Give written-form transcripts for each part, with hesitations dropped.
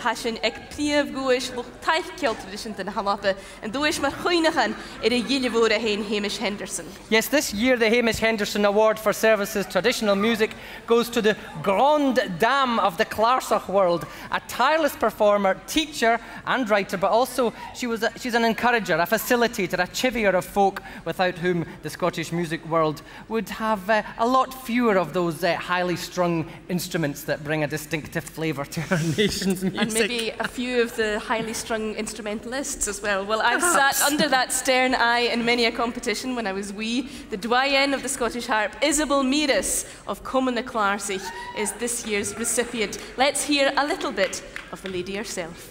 hashin ek pliav goish loch taich kiel tradition den halappe and doish mar chuinachan a yilivora hein Hamish Henderson. Yes, this year the Hamish Henderson Award for Services Traditional Music goes to the grande dame of the Clarsach world, a tireless performer, teacher and writer, but also she's an encourager, a facilitator, a chivier of folk without whom the Scottish music world would have a lot fewer of those highly strung instruments that bring a distinctive flavour to our nation's music. And maybe a few of the highly strung instrumentalists as well. Well, I've sat under that stern eye in many a competition when I was wee. The doyen of the Scottish harp, Isobel Mieras of Common na Clarsach, is this year's recipient. Let's hear a little bit of the lady herself.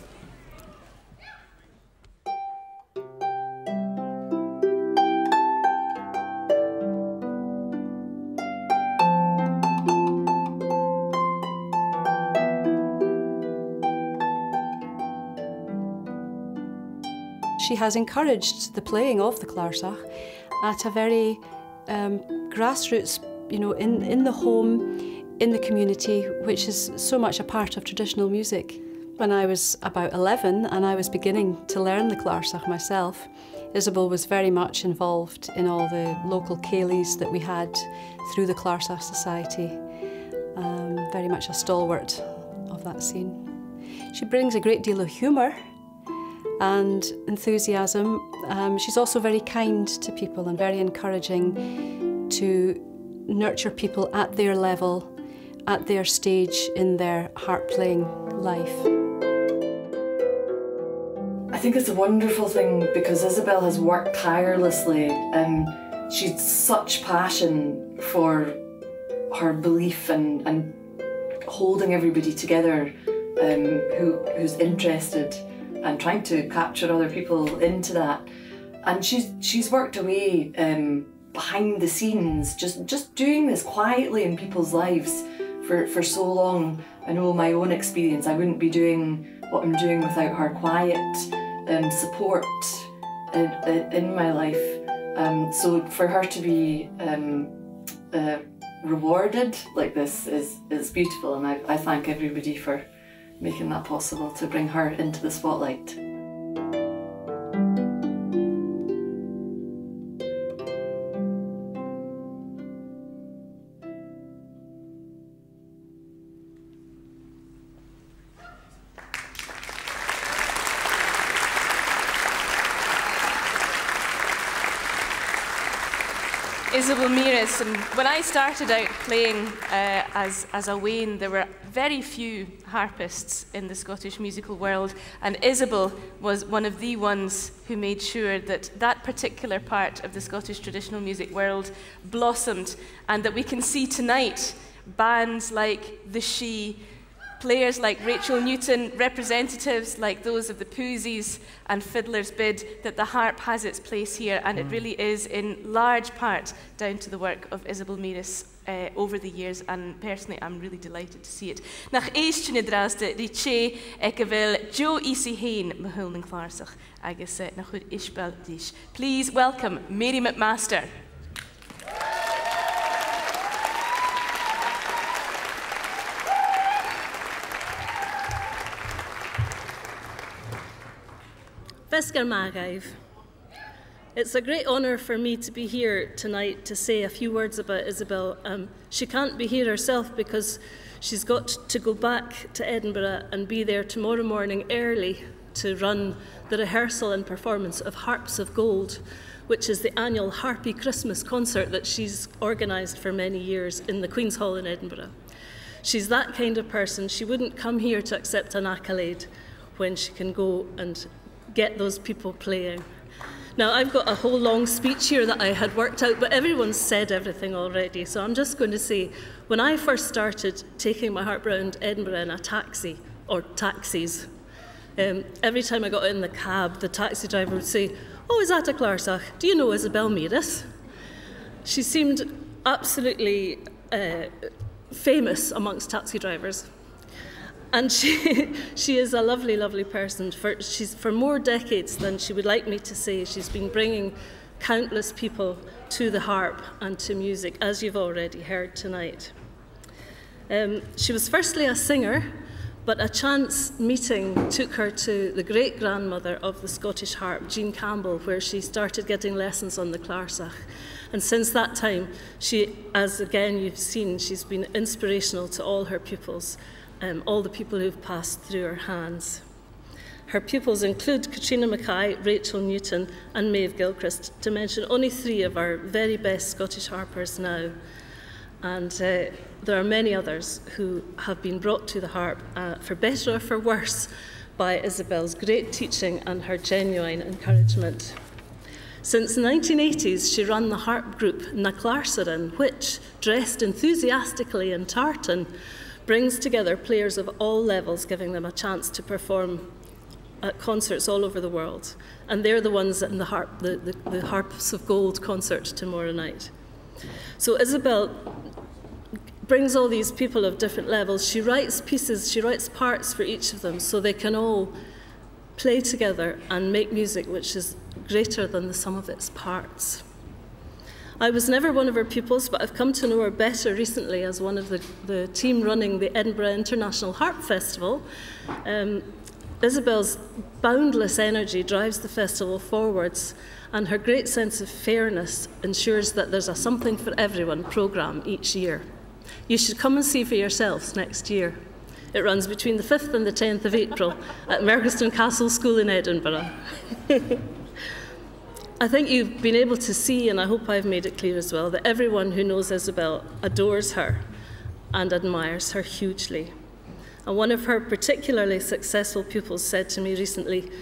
She has encouraged the playing of the Clarsach at a very grassroots, you know, in the home, in the community, which is so much a part of traditional music. When I was about 11 and I was beginning to learn the Clarsach myself, Isobel was very much involved in all the local ceilidhs that we had through the Clarsach Society, very much a stalwart of that scene. She brings a great deal of humour and enthusiasm. She's also very kind to people and very encouraging to nurture people at their level, at their stage in their harp playing life. I think it's a wonderful thing because Isobel has worked tirelessly and she's such passion for her belief and holding everybody together who's interested and trying to capture other people into that. And she's worked away behind the scenes, just doing this quietly in people's lives for so long. I know my own experience, I wouldn't be doing what I'm doing without her quiet support in my life. So for her to be rewarded like this is beautiful, and I thank everybody for making that possible to bring her into the spotlight. Isobel Mieras, and when I started out playing as a Wayne, there were very few harpists in the Scottish musical world, and Isobel was one of the ones who made sure that that particular part of the Scottish traditional music world blossomed, and that we can see tonight bands like the She, players like Rachel Newton, representatives like those of the Poozies and Fiddler's Bid, that the harp has its place here, and it really is in large part down to the work of Isobel Mieras over the years, and personally I'm really delighted to see it. Nach eistjene draste riche ekewel Jo isi heen mahul in Clarsach agus nach goed Isobel dish. Please welcome Mary Macmaster. Vesgar Mckay. It's a great honour for me to be here tonight to say a few words about Isobel. She can't be here herself because she's got to go back to Edinburgh and be there tomorrow morning early to run the rehearsal and performance of Harps of Gold, which is the annual Harpy Christmas concert that she's organised for many years in the Queen's Hall in Edinburgh. She's that kind of person. She wouldn't come here to accept an accolade when she can go and get those people playing. Now, I've got a whole long speech here that I had worked out, but everyone's said everything already, so I'm just going to say, when I first started taking my harp round Edinburgh in a taxi, or taxis, every time I got in the cab, the taxi driver would say, "Oh, is that a Clarsach? Do you know Isobel Mieras?" She seemed absolutely famous amongst taxi drivers. And she is a lovely, lovely person. For more decades than she would like me to say, she's been bringing countless people to the harp and to music, as you've already heard tonight. She was firstly a singer, But a chance meeting took her to the great-grandmother of the Scottish harp, Jean Campbell, where she started getting lessons on the Clarsach. And since that time, she, as again you've seen, she's been inspirational to all her pupils, all the people who've passed through her hands. Her pupils include Catriona Mckay, Rachel Newton and Maeve Gilchrist, to mention only 3 of our very best Scottish harpers now. And there are many others who have been brought to the harp, for better or for worse, by Isobel's great teaching and her genuine encouragement. Since the 1980s, she ran the harp group Na Clarsach, which, dressed enthusiastically in tartan, brings together players of all levels, giving them a chance to perform at concerts all over the world. And they're the ones in the Harps of Gold concert tomorrow night. So Isobel brings all these people of different levels. She writes pieces, she writes parts for each of them so they can all play together and make music which is greater than the sum of its parts. I was never one of her pupils, but I've come to know her better recently as one of the team running the Edinburgh International Harp Festival. Isobel's boundless energy drives the festival forwards, and her great sense of fairness ensures that there's a Something for Everyone programme each year. You should come and see for yourselves next year. It runs between the 5th and the 10th of April at Merchiston Castle School in Edinburgh. I think you've been able to see, and I hope I've made it clear as well, that everyone who knows Isobel adores her and admires her hugely. And one of her particularly successful pupils said to me recently,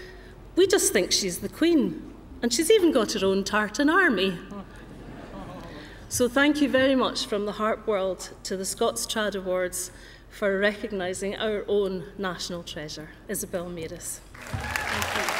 "We just think she's the Queen, and she's even got her own tartan army." So thank you very much from the harp world to the Scots Trad Awards for recognising our own national treasure, Isobel Mieras. Thank you.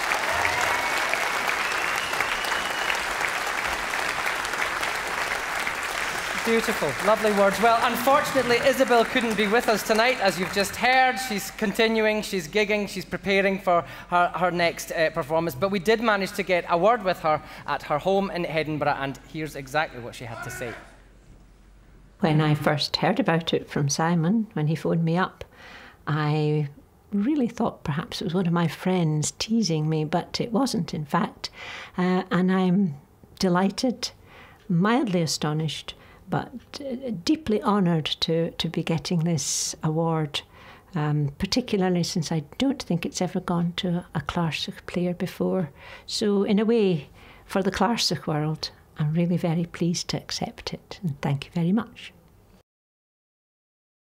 Beautiful, lovely words. Well, unfortunately, Isobel couldn't be with us tonight, as you've just heard. She's continuing, she's gigging, she's preparing for her next performance. But we did manage to get a word with her at her home in Edinburgh, and here's exactly what she had to say. When I first heard about it from Simon, when he phoned me up, I really thought perhaps it was one of my friends teasing me, but it wasn't, in fact. And I'm delighted, mildly astonished, but deeply honoured to be getting this award, particularly since I don't think it's ever gone to a Clarsach player before. So in a way, for the Clarsach world, I'm really very pleased to accept it, and thank you very much.